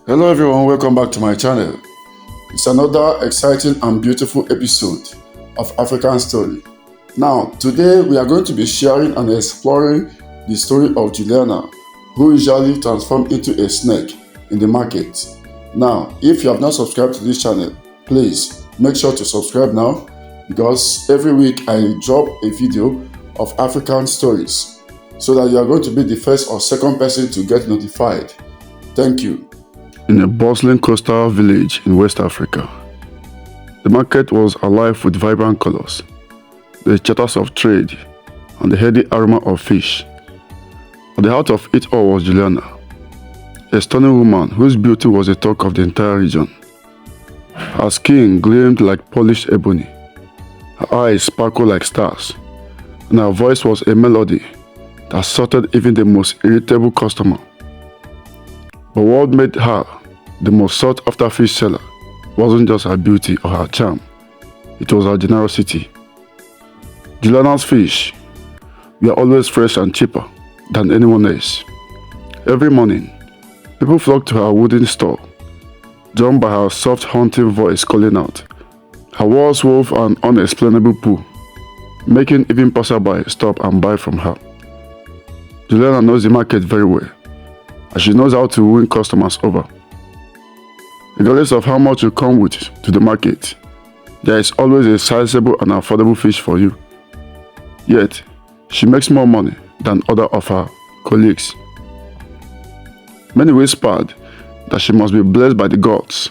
Hello everyone, welcome back to my channel. It's another exciting and beautiful episode of African Story. Now, today we are going to be sharing and exploring the story of Juliana, who usually transformed into a snake in the market. Now, if you have not subscribed to this channel, please make sure to subscribe now because every week I drop a video of African stories so that you are going to be the first or second person to get notified. Thank you. In a bustling coastal village in West Africa, the market was alive with vibrant colors, the chatters of trade, and the heady aroma of fish. At the heart of it all was Juliana, a stunning woman whose beauty was the talk of the entire region. Her skin gleamed like polished ebony, her eyes sparkled like stars, and her voice was a melody that sorted even the most irritable customer. But what made her the most sought-after fish seller wasn't just her beauty or her charm, it was her generosity. Juliana's fish were always fresh and cheaper than anyone else. Every morning, people flocked to her wooden stall, drawn by her soft haunting voice calling out. Her walls wove an unexplainable pull, making even passerby stop and buy from her. Juliana knows the market very well, and she knows how to win customers over. Regardless of how much you come with to the market, there is always a sizable and affordable fish for you. Yet, she makes more money than other of her colleagues. Many whispered that she must be blessed by the gods,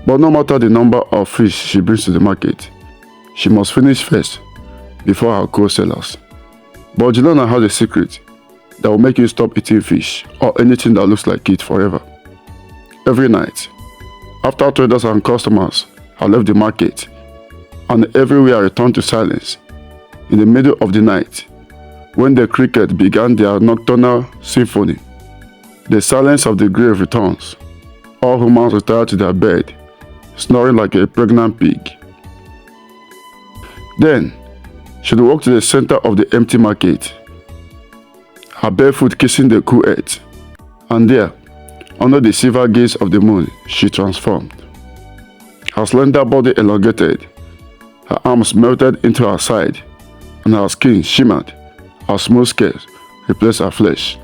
but no matter the number of fish she brings to the market, she must finish first before her co-sellers. But Juliana has a secret that will make you stop eating fish or anything that looks like it forever. Every night, after traders and customers have left the market and everywhere returned to silence, in the middle of the night, when the cricket began their nocturnal symphony, the silence of the grave returns. All humans retire to their bed, snoring like a pregnant pig. Then, she would walk to the center of the empty market, her bare foot kissing the cool earth, and there, under the silver gaze of the moon, she transformed. Her slender body elongated, her arms melted into her side, and her skin shimmered as smooth scales replaced her flesh.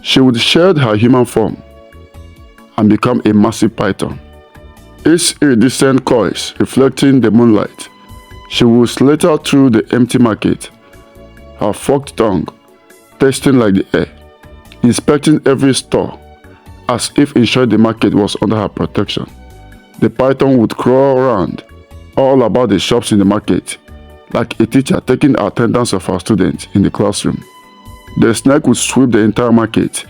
She would shed her human form and become a massive python. Its iridescent coils reflecting the moonlight, she would slither through the empty market, her forked tongue tasting like the air, inspecting every store as if ensuring the market was under her protection. The python would crawl around all about the shops in the market, like a teacher taking attendance of her students in the classroom. The snake would sweep the entire market.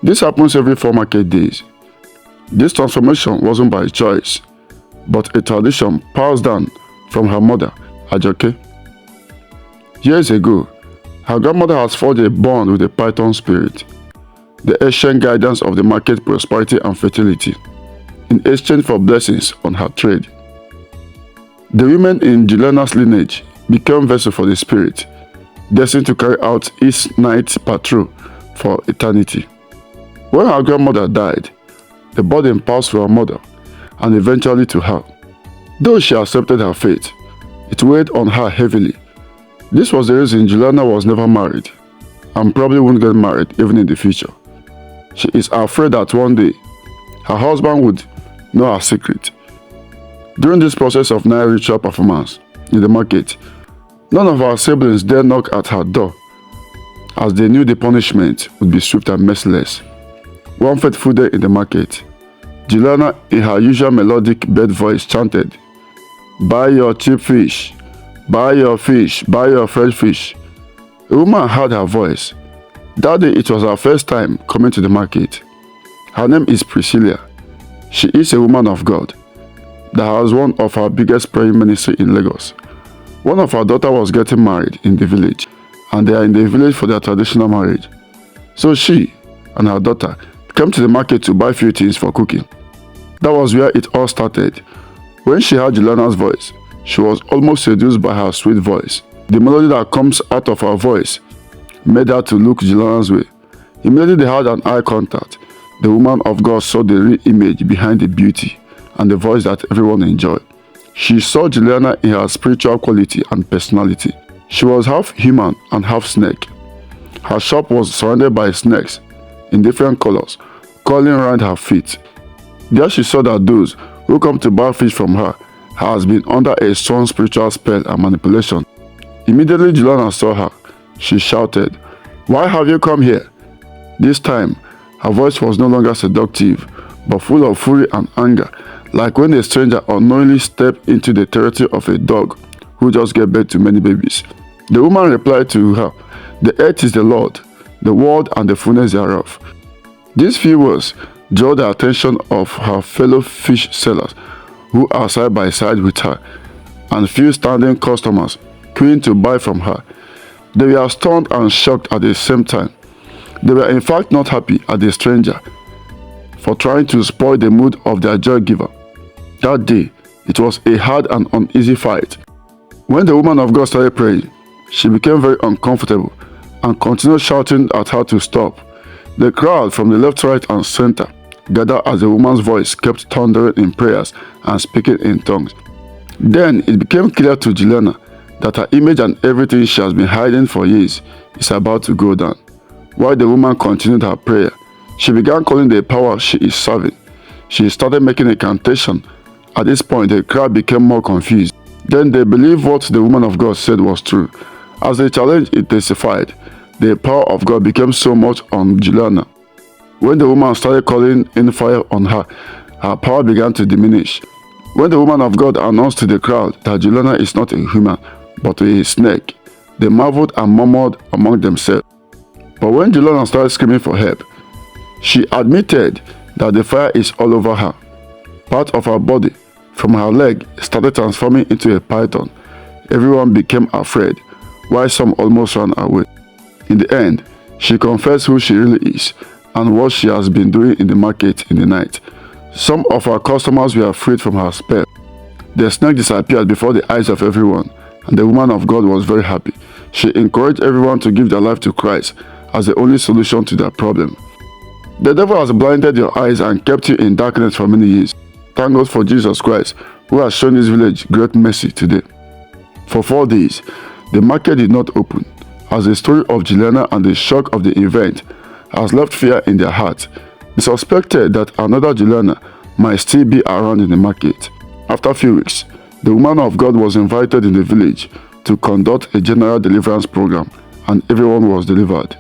This happens every 4 market days. This transformation wasn't by choice, but a tradition passed down from her mother, Ajoke. Years ago, her grandmother has forged a bond with the python spirit, the ancient guidance of the market prosperity and fertility, in exchange for blessings on her trade. The women in Juliana's lineage became vessels for the spirit, destined to carry out its night patrol for eternity. When her grandmother died, the burden passed to her mother and eventually to her. Though she accepted her fate, it weighed on her heavily. This was the reason Juliana was never married and probably won't get married even in the future. She is afraid that one day her husband would know her secret. During this process of night ritual performance in the market, none of her siblings dare knock at her door, as they knew the punishment would be swift and merciless. One fateful day in the market, Juliana, in her usual melodic bird voice, chanted, "Buy your cheap fish, buy your fish, buy your fresh fish." A woman heard her voice. That day it was her first time coming to the market. Her name is Priscilla. She is a woman of God that has one of her biggest praying ministry in Lagos. One of her daughters was getting married in the village, and they are in the village for their traditional marriage. So she and her daughter came to the market to buy few things for cooking. That was where it all started. When she heard Juliana's voice, she was almost seduced by her sweet voice. The melody that comes out of her voice made her to look Juliana's way. Immediately they had an eye contact. the woman of God saw the real image behind the beauty and the voice that everyone enjoyed. She saw Juliana in her spiritual quality and personality. She was half human and half snake. Her shop was surrounded by snakes in different colors, crawling around her feet. There she saw that those who come to buy fish from her has been under a strong spiritual spell and manipulation. Immediately Juliana saw her. She shouted, "Why have you come here?" This time, her voice was no longer seductive, but full of fury and anger, like when a stranger unknowingly stepped into the territory of a dog who just gave birth to many babies. The woman replied to her, "The earth is the Lord, the world and the fullness thereof." These few words drew the attention of her fellow fish sellers who are side by side with her, and few standing customers queuing to buy from her. They were stunned and shocked at the same time. They were in fact not happy at the stranger for trying to spoil the mood of their joy giver. That day, it was a hard and uneasy fight. When the woman of God started praying, she became very uncomfortable and continued shouting at her to stop. The crowd from the left, right, and center gathered as the woman's voice kept thundering in prayers and speaking in tongues. Then it became clear to Juliana that her image and everything she has been hiding for years is about to go down. While the woman continued her prayer, she began calling the power she is serving. She started making a incantation. At this point, the crowd became more confused. Then they believed what the woman of God said was true. As the challenge intensified, the power of God became so much on Juliana. When the woman started calling in fire on her, her power began to diminish. When the woman of God announced to the crowd that Juliana is not a human, but a snake, they marveled and murmured among themselves. But when Juliana started screaming for help, she admitted that the fire is all over her. Part of her body, from her leg, started transforming into a python. Everyone became afraid, while some almost ran away. In the end, she confessed who she really is and what she has been doing in the market in the night. Some of her customers were freed from her spell. The snake disappeared before the eyes of everyone, and the woman of God was very happy. She encouraged everyone to give their life to Christ as the only solution to their problem. The devil has blinded your eyes and kept you in darkness for many years. Thank God for Jesus Christ, who has shown his village great mercy today. For 4 days, the market did not open, as the story of Juliana and the shock of the event has left fear in their hearts. They suspected that another Juliana might still be around in the market. After a few weeks, the woman of God was invited in the village to conduct a general deliverance program, and everyone was delivered.